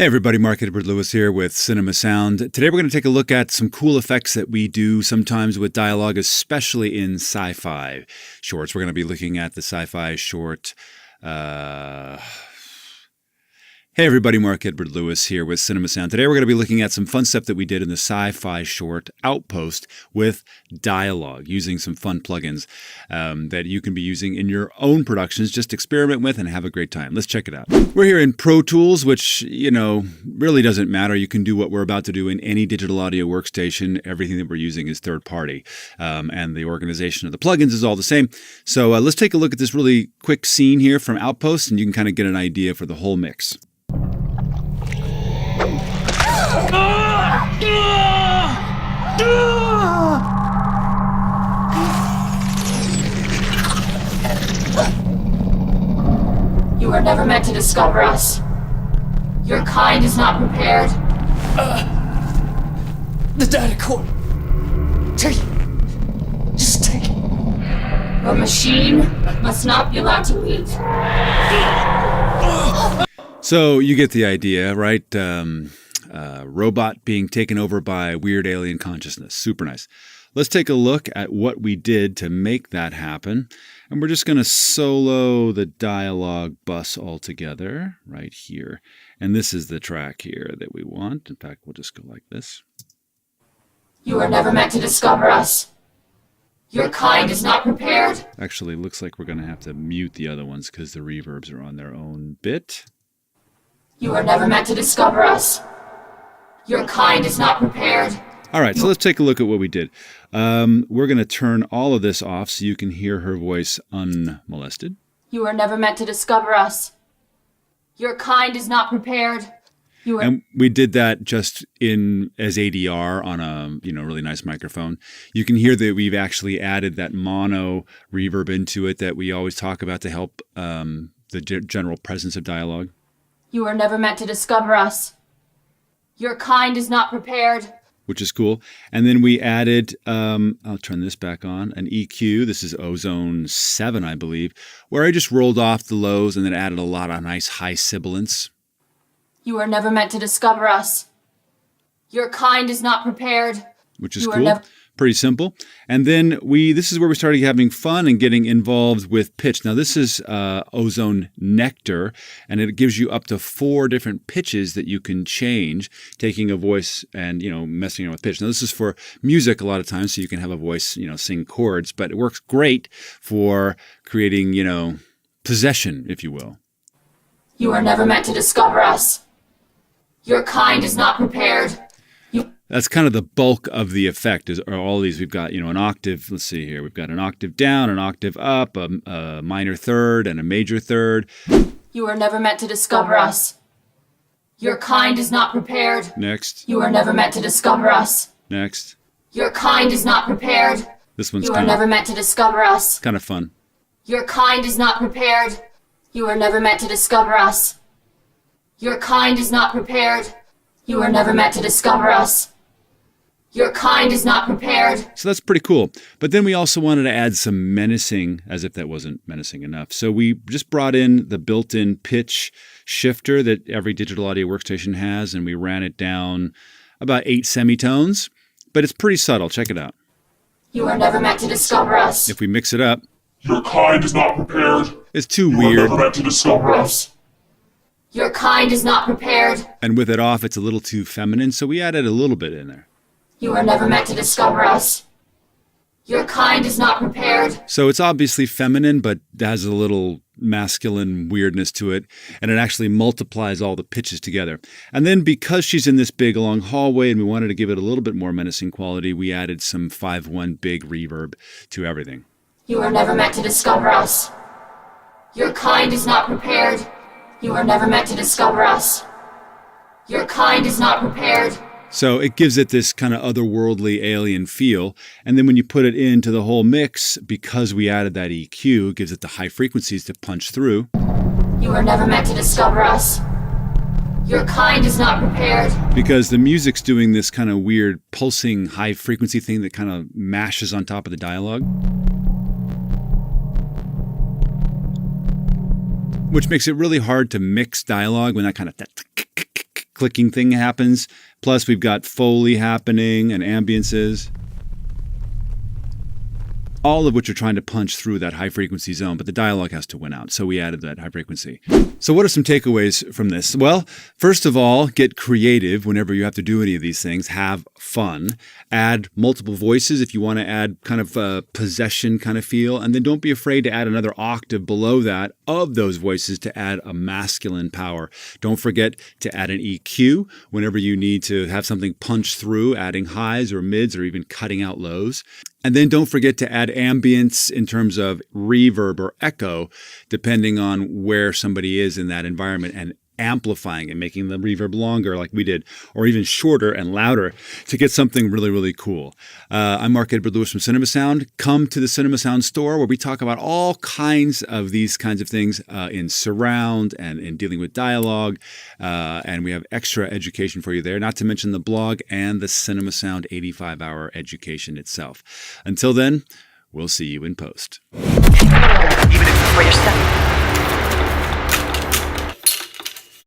Hey everybody, Mark Edward Lewis here with Cinema Sound. Today we're going to take a look at some cool effects that we do sometimes with Dialog, especially in sci-fi shorts. We're going to be looking at the sci-fi short... Hey everybody, Mark Edward Lewis here with Cinema Sound. Today we're going to be looking at some fun stuff that we did in the sci-fi short Outpost with Dialog, using some fun plugins that you can be using in your own productions. Just experiment with and have a great time. Let's check it out. We're here in Pro Tools, which, really doesn't matter. You can do what we're about to do in any digital audio workstation. Everything that we're using is third party, and the organization of the plugins is all the same. So let's take a look at this really quick scene here from Outpost, and you can kind of get an idea for the whole mix. You were never meant to discover us. Your kind is not prepared. The data core. Take it. Just take it. Your machine must not be allowed to leave. So you get the idea, right? Robot being taken over by weird alien consciousness. Super nice. Let's take a look at what we did to make that happen. And we're just going to solo the Dialog bus altogether right here. And this is the track here that we want. In fact, we'll just go like this. You were never meant to discover us. Your kind is not prepared. Actually, looks like we're going to have to mute the other ones because the reverbs are on their own bit. You were never meant to discover us. Your kind is not prepared. All right, so let's take a look at what we did. We're going to turn all of this off so you can hear her voice unmolested. You were never meant to discover us. Your kind is not prepared. And we did that just as ADR on a really nice microphone. You can hear that we've actually added that mono reverb into it that we always talk about to help the general presence of Dialog. You were never meant to discover us. Your kind is not prepared. Which is cool. And then we added, I'll turn this back on, an EQ. This is Ozone 7, I believe, where I just rolled off the lows and then added a lot of nice high sibilance. You were never meant to discover us. Your kind is not prepared. Which is cool. Pretty simple. And then this is where we started having fun and getting involved with pitch. Now this is Ozone Nectar, and it gives you up to 4 different pitches that you can change, taking a voice and, messing around with pitch. Now this is for music a lot of times, so you can have a voice, sing chords, but it works great for creating, possession, if you will. You were never meant to discover us. Your kind is not prepared. That's kind of the bulk of the effect. Are all these? We've got, an octave. Let's see here. We've got an octave down, an octave up, a minor third, and a major third. You were never meant to discover us. Your kind is not prepared. Next. You were never meant to discover us. Next. Your kind is not prepared. This one's You were never meant to discover us. kind of fun. Your kind is not prepared. You were never meant to discover us. Your kind is not prepared. You were never meant to discover us. Your kind is not prepared. So that's pretty cool. But then we also wanted to add some menacing, as if that wasn't menacing enough. So we just brought in the built-in pitch shifter that every digital audio workstation has, and we ran it down about 8 semitones. But it's pretty subtle. Check it out. You were never meant to discover us. If we mix it up, your kind is not prepared. It's too You weird. were never meant to discover us. Your kind is not prepared. And with it off, it's a little too feminine, so we added a little bit in there. You were never meant to discover us. Your kind is not prepared. So it's obviously feminine, but has a little masculine weirdness to it, and it actually multiplies all the pitches together. And then because she's in this big long hallway and we wanted to give it a little bit more menacing quality, we added some 5-1 big reverb to everything. You were never meant to discover us. Your kind is not prepared. You were never meant to discover us. Your kind is not prepared. So it gives it this kind of otherworldly alien feel. And then when you put it into the whole mix, because we added that EQ, it gives it the high frequencies to punch through. You were never meant to discover us. Your kind is not prepared. Because the music's doing this kind of weird pulsing high frequency thing that kind of mashes on top of the dialogue. Which makes it really hard to mix dialogue when that kind of clicking thing happens. Plus, we've got Foley happening and ambiances, all of which are trying to punch through that high frequency zone, but the dialogue has to win out. So we added that high frequency. So what are some takeaways from this? Well, first of all, get creative whenever you have to do any of these things. Have fun. Add multiple voices if you want to add kind of a possession kind of feel. And then don't be afraid to add another octave below that of those voices to add a masculine power. Don't forget to add an EQ whenever you need to have something punch through, adding highs or mids or even cutting out lows. And then don't forget to add ambience in terms of reverb or echo, depending on where somebody is in that environment, and amplifying and making the reverb longer like we did, or even shorter and louder to get something really, really cool. I'm Mark Edward Lewis from Cinema Sound. Come to the Cinema Sound store where we talk about all kinds of these kinds of things in surround and in dealing with dialogue. And we have extra education for you there, not to mention the blog and the Cinema Sound 85-hour education itself. Until then, we'll see you in post. Even if where you're stuck.